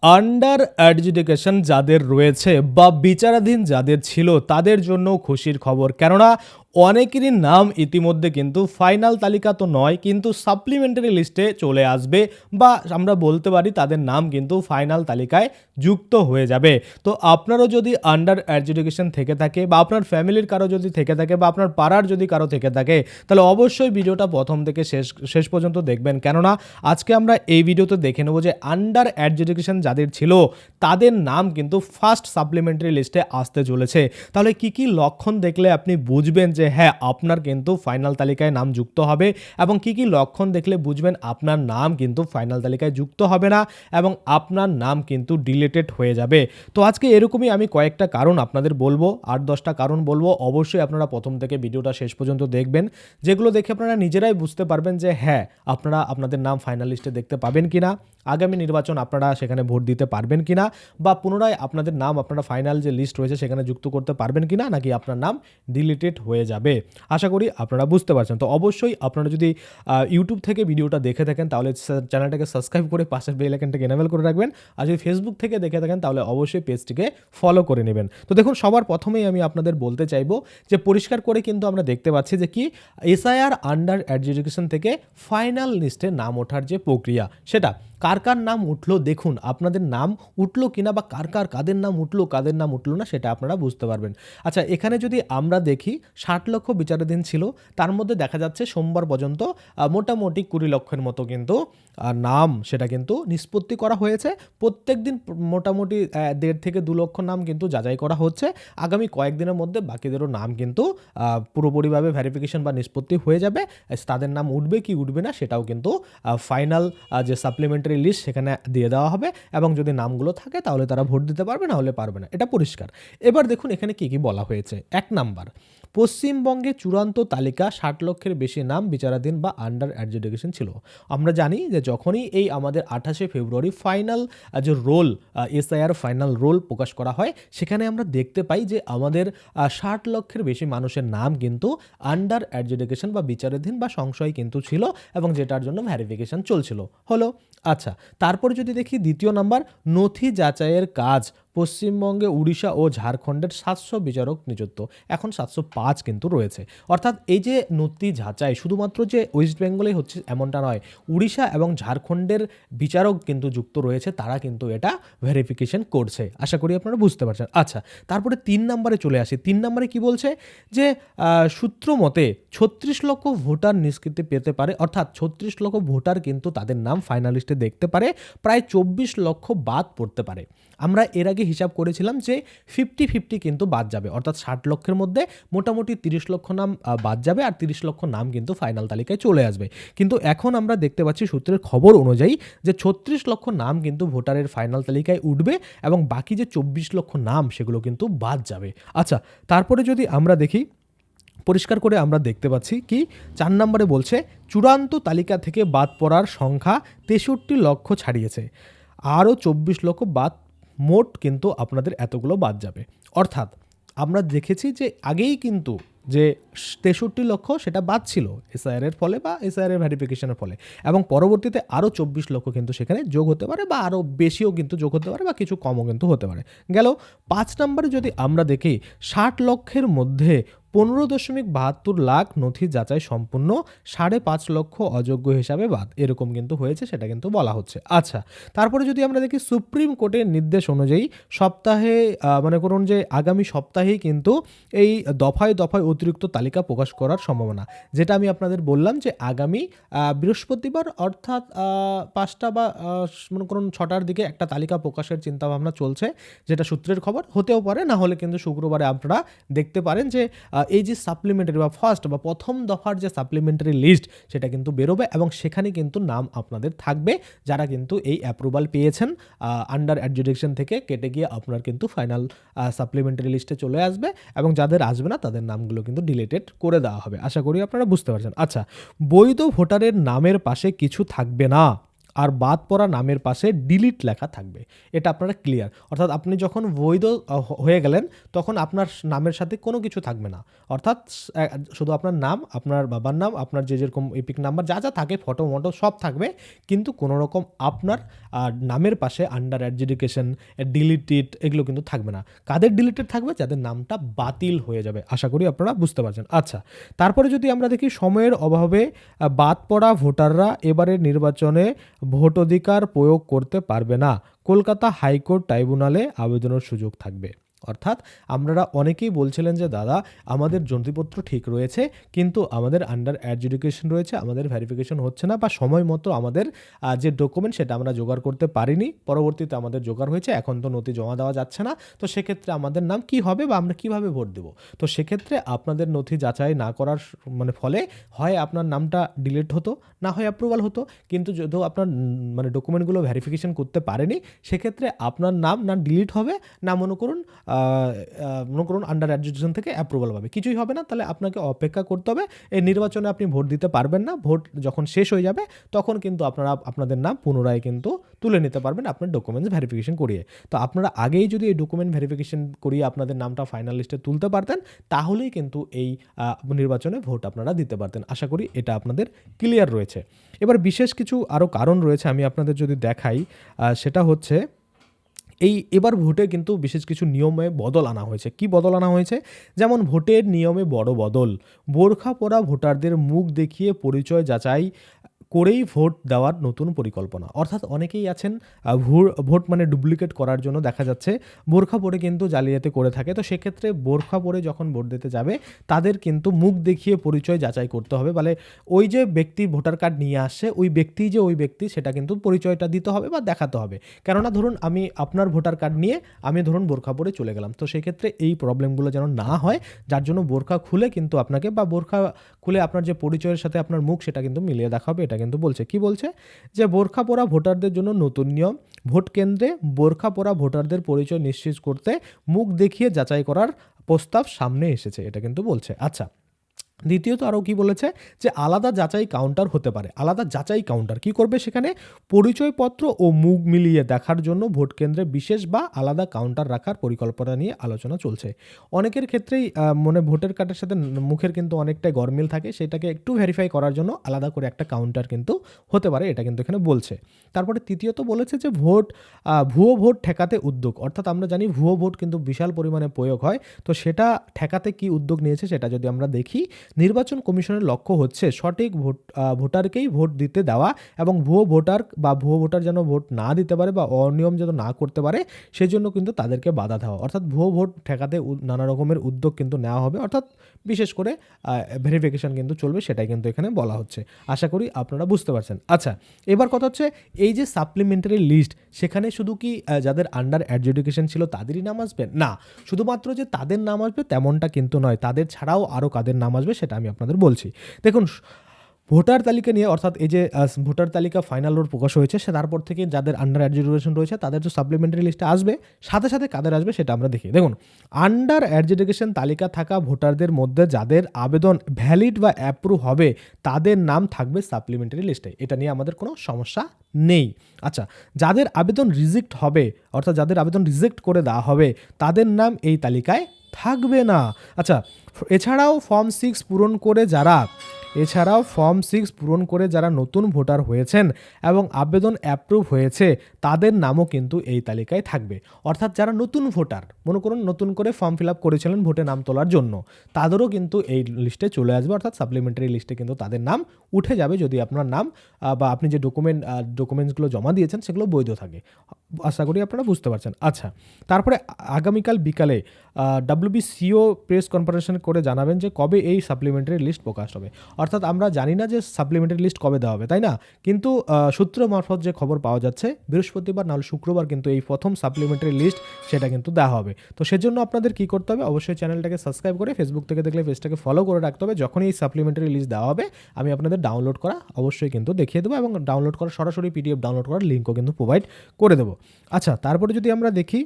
Under adjudication যাদের রয়েছে বা বিচারাধীন যাদের ছিল তাদের জন্য খুশির খবর, কেননা অনেকেরই নাম ইতিমধ্যে কিন্তু ফাইনাল তালিকা তো নয় কিন্তু সাপ্লিমেন্টারি লিস্টে চলে আসবে, বা আমরা বলতে পারি তাদের নাম কিন্তু ফাইনাল তালিকায় যুক্ত হয়ে যাবে। তো আপনারও যদি আন্ডার অ্যাডজুডিকেশন থেকে থাকে বা আপনার ফ্যামিলির কারো যদি থেকে থাকে বা আপনার পাড়ার যদি কারো থেকে থাকে, তাহলে অবশ্যই ভিডিওটা প্রথম থেকে শেষ পর্যন্ত দেখবেন, কেননা আজকে আমরা এই ভিডিওতে দেখে নেব যে আন্ডার অ্যাডজুডিকেশন যাদের ছিল তাদের নাম কিন্তু ফার্স্ট সাপ্লিমেন্টারি লিস্টে আসতে চলেছে। তাহলে কি কি লক্ষণ দেখলে আপনি বুঝবেন যে হ্যাঁ আপনার কিন্তু ফাইনাল তালিকায় নাম যুক্ত হবে, এবং কি কি লক্ষণ দেখলে বুঝবেন আপনার নাম কিন্তু ফাইনাল তালিকায় যুক্ত হবে না এবং আপনার নাম কিন্তু ডিলিটেড হয়ে যাবে। তো আজকে এরকমই আমি কয়েকটা কারণ আপনাদের বলবো, 8-10টা কারণ বলবো। অবশ্যই আপনারা প্রথম থেকে ভিডিওটা শেষ পর্যন্ত দেখবেন, যেগুলো দেখে আপনারা নিজেরাই বুঝতে পারবেন যে হ্যাঁ আপনারা আপনাদের নাম ফাইনাল লিস্টে দেখতে পাবেন কিনা, আগামী নির্বাচন আপনারা সেখানে ভোট দিতে পারবেন কিনা, বা পুনরায় আপনাদের নাম আপনারা ফাইনাল যে লিস্ট রয়েছে সেখানে যুক্ত করতে পারবেন কিনা, নাকি আপনার নাম ডিলিটেড হয়ে যাবে। আশা করি আপনারা বুঝতে পারছেন। তো অবশ্যই আপনারা যদি ইউটিউব থেকে ভিডিওটা দেখে থাকেন তাহলে চ্যানেলটাকে সাবস্ক্রাইব করে পাশের বেল আইকনটাকে এনেবল করে রাখবেন, আর যদি ফেসবুক থেকে দেখে থাকেন তাহলে অবশ্যই পেজটিকে ফলো করে নেবেন। তো দেখুন, সবার প্রথমেই আমি আপনাদের বলতে চাইবো যে পরিষ্কার করে কিন্তু আমরা দেখতে পাচ্ছি যে কি এসআইআর আন্ডার অ্যাডজুডিকেশন থেকে ফাইনাল লিস্টে নাম ওঠার যে প্রক্রিয়া, সেটা কার কার নাম উঠলো দেখুন, আপনাদের নাম উঠলো কিনা বা কাদের নাম উঠলো কাদের নাম উঠলো না সেটা আপনারা বুঝতে পারবেন। আচ্ছা, এখানে যদি আমরা দেখি 60 লক্ষ বিচারাধীন ছিল, তার মধ্যে দেখা যাচ্ছে সোমবার পর্যন্ত মোটামুটি 20 লক্ষের মতো কিন্তু নাম সেটা কিন্তু নিষ্পত্তি করা হয়েছে। প্রত্যেক দিন মোটামুটি 1.5 থেকে 2 লক্ষ নাম কিন্তু যাচাই করা হচ্ছে। আগামী কয়েকদিনের মধ্যে বাকিদেরও নাম কিন্তু পুরোপুরিভাবে ভেরিফিকেশন বা নিষ্পত্তি হয়ে যাবে। তাদের নাম উঠবে কি উঠবে না সেটাও কিন্তু ফাইনাল যে সাপ্লিমেন্টারি লিস্ট সেখানে দিয়ে দেওয়া হবে, এবং যদি নামগুলো থাকে তাহলে তারা ভোট দিতে পারবে, না হলে পারবে না, এটা পরিষ্কার। এবার দেখুন এখানে কি কি বলা হয়েছে। 1 নাম্বার, পশ্চিমবঙ্গে চূড়ান্ত তালিকা 60 লক্ষের বেশি নাম বিচারাধীন বা আন্ডার অ্যাডজুডিকেশন ছিল। আমরা জানি যে যখনই এই আমাদের 28শে ফেব্রুয়ারি ফাইনাল যে রোল এসআইআর ফাইনাল রোল প্রকাশ করা হয়, সেখানে আমরা দেখতে পাই যে আমাদের 60 লক্ষের বেশি মানুষের নাম কিন্তু আন্ডার অ্যাডজুডিকেশন বা বিচারাধীন বা সংশয় কিন্তু ছিল, এবং যেটার জন্য ভেরিফিকেশন চলছিল হলো। আচ্ছা, তারপর যদি দেখি 2 নাম্বার, নথি যাচাইয়ের কাজ পশ্চিমবঙ্গে, উড়িষ্যা ও ঝাড়খণ্ডের 700 বিচারক নিযুক্ত, এখন 705 কিন্তু রয়েছে। অর্থাৎ এই যে নথি যাচাই শুধুমাত্র যে ওয়েস্ট বেঙ্গলেই হচ্ছে এমনটা নয়, উড়িষ্যা এবং ঝাড়খণ্ডের বিচারক কিন্তু যুক্ত রয়েছে, তারা কিন্তু এটা ভেরিফিকেশন করছে। আশা করি আপনারা বুঝতে পারছেন। আচ্ছা, তারপরে 3 নাম্বারে চলে আসি। 3 নাম্বারে কি বলছে যে সূত্র মতে 36 লক্ষ ভোটার নিষ্কৃতি পেতে পারে, অর্থাৎ 36 লক্ষ ভোটার কিন্তু তাদের নাম ফাইনালিস্টে দেখতে পারে, প্রায় 24 লক্ষ বাদ পড়তে পারে। আমরা এর আগে হিসাব করেছিলাম যে 50-50 কিন্তু বাদ যাবে, অর্থাৎ 60 লক্ষের মধ্যে মোটামুটি 30 লক্ষ নাম বাদ যাবে, আর 30 লক্ষ নাম কিন্তু ফাইনাল তালিকায় চলে আসবে। কিন্তু এখন আমরা দেখতে পাচ্ছি সূত্রের খবর অনুযায়ী যে 36 লক্ষ নাম কিন্তু ভোটারের ফাইনাল তালিকায় উঠবে, এবং বাকি যে 24 লক্ষ নাম সেগুলো কিন্তু বাদ যাবে। আচ্ছা, তারপরে যদি আমরা দেখি, পরিষ্কার করে আমরা দেখতে পাচ্ছি কি 4 নম্বরে বলছে চূড়ান্ত তালিকা থেকে বাদ পড়ার সংখ্যা 63 লক্ষ ছাড়িয়েছে, আরও 24 লক্ষ বাদ, মোট কিন্তু আপনাদের এতগুলো বাদ যাবে। অর্থাৎ আমরা দেখেছি যে আগেই কিন্তু যে 63 লক্ষ সেটা বাদ ছিল এসআইআর এর ফলে বা এসআইআর এর ভেরিফিকেশনের ফলে, এবং পরবর্তীতে আরও 24 লক্ষ কিন্তু সেখানে যোগ হতে পারে, বা আরও বেশিও কিন্তু যোগ হতে পারে, বা কিছু কমও কিন্তু হতে পারে। গেল 5 নম্বরে যদি আমরা দেখি 60 লক্ষের মধ্যে 15.72 লাখ নথি যাচাই সম্পূর্ণ, 5.5 লক্ষ অযোগ্য হিসাবে বাদ, এরকম কিন্তু হয়েছে, সেটা কিন্তু বলা হচ্ছে। আচ্ছা, তারপরে যদি আমরা দেখি সুপ্রিম কোর্টের নির্দেশ অনুযায়ী সপ্তাহে মনে করুন যে আগামী সপ্তাহেই কিন্তু এই দফায় দফায় অতিরিক্ত তালিকা প্রকাশ করার সম্ভাবনা, যেটা আমি আপনাদের বললাম যে আগামী বৃহস্পতিবার অর্থাৎ 5টা বা মনে করুন 6টার দিকে একটা তালিকা প্রকাশের চিন্তাভাবনা চলছে, যেটা সূত্রের খবর, হতেও পারে, না হলে কিন্তু শুক্রবারে আপনারা দেখতে পারেন যে এই যে সাপ্লিমেন্টারি বা ফার্স্ট বা প্রথম দফার যে সাপ্লিমেন্টারি লিস্ট সেটা কিন্তু বেরোবে, এবং সেখানে কিন্তু নাম আপনাদের থাকবে যারা কিন্তু এই অ্যাপ্রুভাল পেয়েছেন আন্ডার অ্যাডজুডিকেশন থেকে কেটে গিয়ে আপনার কিন্তু ফাইনাল সাপ্লিমেন্টারি লিস্টে চলে আসবে, এবং যাদের আসবে না তাদের নামগুলো কিন্তু ডিলিটেড করে দেওয়া হবে। আশা করি আপনারা বুঝতে পারছেন। আচ্ছা, বৈধ ভোটারের নামের পাশে কিছু থাকবে না, আর বাদ পড়া নামের পাশে ডিলিট লেখা থাকবে। এটা আপনারা ক্লিয়ার, অর্থাৎ আপনি যখন বৈধ হয়ে গেলেন তখন আপনার নামের সাথে কোনো কিছু থাকবে না, অর্থাৎ শুধু আপনার নাম, আপনার বাবার নাম, আপনার যে যেরকম এপিক নাম্বার যা যা থাকে, ফটো মটো সব থাকবে, কিন্তু কোনো রকম আপনার নামের পাশে আন্ডার অ্যাডজুডিকেশন, ডিলিটেড এগুলো কিন্তু থাকবে না। কাদের ডিলিটেড থাকবে? যাদের নামটা বাতিল হয়ে যাবে। আশা করি আপনারা বুঝতে পারছেন। আচ্ছা, তারপরে যদি আমরা দেখি সময়ের অভাবে বাদ পড়া ভোটাররা এবারের নির্বাচনে ভোটাধিকার প্রয়োগ করতে পারবে না, কলকাতা হাইকোর্ট ট্রাইব্যুনালে আবেদনের সুযোগ থাকবে। অর্থাৎ আপনারা অনেকেই বলছিলেন যে দাদা আমাদের নথিপত্র ঠিক রয়েছে কিন্তু আমাদের আন্ডার অ্যাডজুডিকেশন রয়েছে, আমাদের ভেরিফিকেশন হচ্ছে না, বা সময় মতো আমাদের যে ডকুমেন্ট সেটা আমরা জোগাড় করতে পারিনি, পরবর্তীতে আমাদের জোগাড় হয়েছে, এখন তো নথি জমা দেওয়া যাচ্ছে না, তো সেক্ষেত্রে আমাদের নাম কি হবে বা আমরা কিভাবে ভোট দেবো? তো সেক্ষেত্রে আপনাদের নথি যাচাই না করার মানে ফলে হয় আপনার নামটা ডিলিট হতো, না হয় অ্যাপ্রুভাল হতো, কিন্তু যদিও আপনার মানে ডকুমেন্টগুলো ভেরিফিকেশন করতে পারেনি, সেক্ষেত্রে আপনার নাম না ডিলিট হবে, না মনে করুন আন্ডার অ্যাডজুডিকেশন থেকে অ্যাপ্রুভাল পাবে, কিছুই হবে না। তাহলে আপনাকে অপেক্ষা করতে হবে, এই নির্বাচনে আপনি ভোট দিতে পারবেন না। ভোট যখন শেষ হয়ে যাবে তখন কিন্তু আপনারা আপনাদের নাম পুনরায় কিন্তু তুলে নিতে পারবেন আপনার ডকুমেন্টস ভেরিফিকেশন করিয়ে। তো আপনারা আগেই যদি এই ডকুমেন্ট ভেরিফিকেশন করিয়ে আপনাদের নামটা ফাইনাল লিস্টে তুলতে পারতেন, তাহলেই কিন্তু এই নির্বাচনে ভোট আপনারা দিতে পারতেন। আশা করি এটা আপনাদের ক্লিয়ার রয়েছে। এবার বিশেষ কিছু আরও কারণ রয়েছে, আমি আপনাদের যদি দেখাই, সেটা হচ্ছে এবার ভোটে কিন্তু বিশেষ কিছু নিয়মে বদল আনা হয়েছে। কি বদল আনা হয়েছে? যেমন ভোটের নিয়মে বড় বদল, বোরখা পরা ভোটারদের মুখ দেখিয়ে পরিচয় যাচাই করেই ভোট দেওয়ার নতুন পরিকল্পনা। অর্থাৎ অনেকেই আছেন ভোট মানে ডুপ্লিকেট করার জন্য দেখা যাচ্ছে বোরখা পরে কিন্তু জালিয়াতি করে থাকে। তো সেক্ষেত্রে বোরখা পরে যখন ভোট দিতে যাবে তাদের কিন্তু মুখ দেখিয়ে পরিচয় যাচাই করতে হবে, মানে ওই যে ব্যক্তি ভোটার কার্ড নিয়ে আসছে ওই ব্যক্তি সেটা কিন্তু পরিচয়টা দিতে হবে বা দেখাতে হবে। কেননা ধরুন আমি আপনার ভোটার কার্ড নিয়ে আমি ধরুন বোরখা পরে চলে গেলাম, তো সেক্ষেত্রে এই প্রবলেমগুলো যেন না হয়, যার জন্য বোরখা খুলে কিন্তু আপনাকে, বা বোরখা খুলে আপনার যে পরিচয়ের সাথে আপনার মুখ সেটা কিন্তু মিলিয়ে দেখা হবে। এটা কিন্তু বলছে, কি বলছে, যে বোরখা পরা ভোটারদের জন্য নতুন নিয়ম, ভোট কেন্দ্রে বোরখা পরা ভোটারদের পরিচয় নিশ্চিত করতে মুখ দেখিয়ে যাচাই করার প্রস্তাব সামনে এসেছে, এটা কিন্তু বলছে। আচ্ছা, দ্বিতীয়ত আরও কি বলেছে, যে আলাদা যাচাই কাউন্টার হতে পারে। আলাদা যাচাই কাউন্টার কি করবে? সেখানে পরিচয়পত্র ও মুখ মিলিয়ে দেখার জন্য ভোট কেন্দ্রে বিশেষ বা আলাদা কাউন্টার রাখার পরিকল্পনা নিয়ে আলোচনা চলছে। অনেকের ক্ষেত্রেই মানে ভোটার কার্ডের সাথে মুখের কিন্তু অনেকটাই গরমিল থাকে, সেটাকে একটু ভেরিফাই করার জন্য আলাদা করে একটা কাউন্টার কিন্তু হতে পারে, এটা কিন্তু এখানে বলছে। তারপরে তৃতীয়ত বলেছে যে ভুয়ো ভোট ঠেকাতে উদ্যোগ। অর্থাৎ আমরা জানি ভুয়ো ভোট কিন্তু বিশাল পরিমাণে প্রয়োগ হয়, তো সেটা ঠেকাতে কি উদ্যোগ নিয়েছে সেটা যদি আমরা দেখি, নির্বাচন কমিশনের লক্ষ্য হচ্ছে সঠিক ভোটারকেই ভোট দিতে দেওয়া এবং ভুয়ো ভোটার যেন ভোট না দিতে পারে বা অনিয়ম যেন না করতে পারে, সেজন্য কিন্তু তাদেরকে বাধা দেওয়া। অর্থাৎ ভুয়ো ভোট ঠেকাতে নানা রকমের উদ্যোগ কিন্তু নেওয়া হবে, অর্থাৎ বিশেষ করে ভেরিফিকেশন কিন্তু চলবে, সেটাই কিন্তু এখানে বলা হচ্ছে। আশা করি আপনারা বুঝতে পারছেন। আচ্ছা, এবার কথা হচ্ছে এই যে সাপ্লিমেন্টারি লিস্ট, সেখানে শুধু কি যাদের আন্ডার অ্যাডজুডিকেশন ছিল তাদেরই নাম আসবে? না, শুধুমাত্র যে তাদের নাম আসবে তেমনটা কিন্তু নয়, তাদের ছাড়াও আরও কাদের নাম আসবে সেটা আমি আপনাদের বলছি। দেখুন, ভোটার তালিকা নিয়ে, অর্থাৎ এই যে ভোটার তালিকা ফাইনাল রোড প্রকাশ হয়েছে, সে তারপর থেকে যাদের আন্ডার অ্যাডজুডিকেশন রয়েছে তাদের যে সাপ্লিমেন্টারি লিস্টে আসবে, সাথে সাথে কাদের আসবে সেটা আমরা দেখি। দেখুন, আন্ডার অ্যাডজুডিকেশন তালিকা থাকা ভোটারদের মধ্যে যাদের আবেদন ভ্যালিড বা অ্যাপ্রুভ হবে তাদের নাম থাকবে সাপ্লিমেন্টারি লিস্টে, এটা নিয়ে আমাদের কোনো সমস্যা নেই। আচ্ছা, যাদের আবেদন রিজেক্ট হবে, অর্থাৎ যাদের আবেদন রিজেক্ট করে দেওয়া হবে তাদের নাম এই তালিকায় থাকবে না। আচ্ছা, এছাড়াও ফর্ম 6 পূরণ করে যারা নতুন ভোটার হয়েছেন এবং আবেদন অ্যাপ্রুভ হয়েছে তাদের নামও কিন্তু এই তালিকায় থাকবে। অর্থাৎ যারা নতুন ভোটার, মনে করুন নতুন করে ফর্ম ফিল আপ করেছিলেন ভোটে নাম তোলার জন্য, তাদেরও কিন্তু এই লিস্টে চলে আসবে, অর্থাৎ সাপ্লিমেন্টারি লিস্টে কিন্তু তাদের নাম উঠে যাবে যদি আপনার নাম বা আপনি যে ডকুমেন্টসগুলো জমা দিয়েছেন সেগুলো বৈধ থাকে। আশা করি আপনারা বুঝতে পারছেন। আচ্ছা, তারপরে আগামীকাল বিকালে WBCO প্রেস কনফারেন্স করে জানাবেন যে কবে এই সাপ্লিমেন্টারি লিস্ট প্রকাশ হবে। অর্থাৎ আমরা জানি না যে সাপ্লিমেন্টারি লিস্ট কবে দেওয়া হবে, তাই না? কিন্তু সূত্র মারফত যে খবর পাওয়া যাচ্ছে বৃহস্পতিবার নাহলে শুক্রবার কিন্তু এই প্রথম সাপ্লিমেন্টারি লিস্ট সেটা কিন্তু দেওয়া হবে। তো সেজন্য আপনাদের কি করতে হবে, অবশ্যই চ্যানেলটাকে সাবস্ক্রাইব করে ফেসবুক থেকে দেখলে পেজটাকে ফলো করে রাখতে হবে। যখনই এই সাপ্লিমেন্টারি লিস্ট দেওয়া হবে আমি আপনাদের ডাউনলোড করা অবশ্যই কিন্তু দেখিয়ে দেবো, এবং ডাউনলোড করা সরাসরি PDF ডাউনলোড করার লিঙ্কও কিন্তু প্রোভাইড করে দেবো। আচ্ছা, তারপরে যদি আমরা দেখি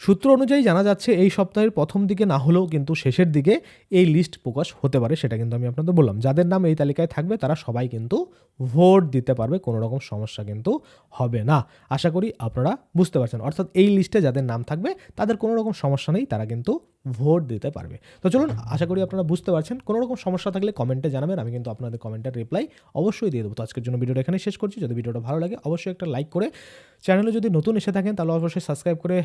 সূত্র অনুযায়ী জানা যাচ্ছে এই সপ্তাহের প্রথম দিকে না হলেও কিন্তু শেষের দিকে এই লিস্ট প্রকাশ হতে পারে, সেটা কিন্তু আমি আপনাদের বললাম। যাদের নাম এই তালিকায় থাকবে তারা সবাই কিন্তু ভোট দিতে পারবে, কোনো রকম সমস্যা কিন্তু হবে না। আশা করি আপনারা বুঝতে পারছেন, অর্থাৎ এই লিস্টে যাদের নাম থাকবে তাদের কোনো রকম সমস্যা নেই, তারা কিন্তু ভোট দিতে পারবে। তো চলুন, আশা করি আপনারা বুঝতে পারছেন। কোনো রকম সমস্যা থাকলে কমেন্টে জানাবেন, আমি কিন্তু আপনাদের কমেন্টের রিপ্লাই অবশ্যই দিয়ে দেবো। তো আজকের জন্য ভিডিওটা এখানেই শেষ করছি। যদি ভিডিওটা ভালো লাগে অবশ্যই একটা লাইক করে, চ্যানেলে যদি নতুন এসে থাকেন তাহলে অবশ্যই সাবস্ক্রাইব করে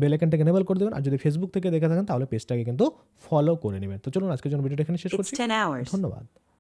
বেল আইকনটাকে এনেবল করে দেবেন। আর যদি ফেসবুক থেকে দেখে থাকেন তাহলে পেজটাকে কিন্তু ফলো করে নেবেন। তো চলুন, আজকের জন্য ভিডিওটা এখানে শেষ It's করছি। 10 hours. ধন্যবাদ।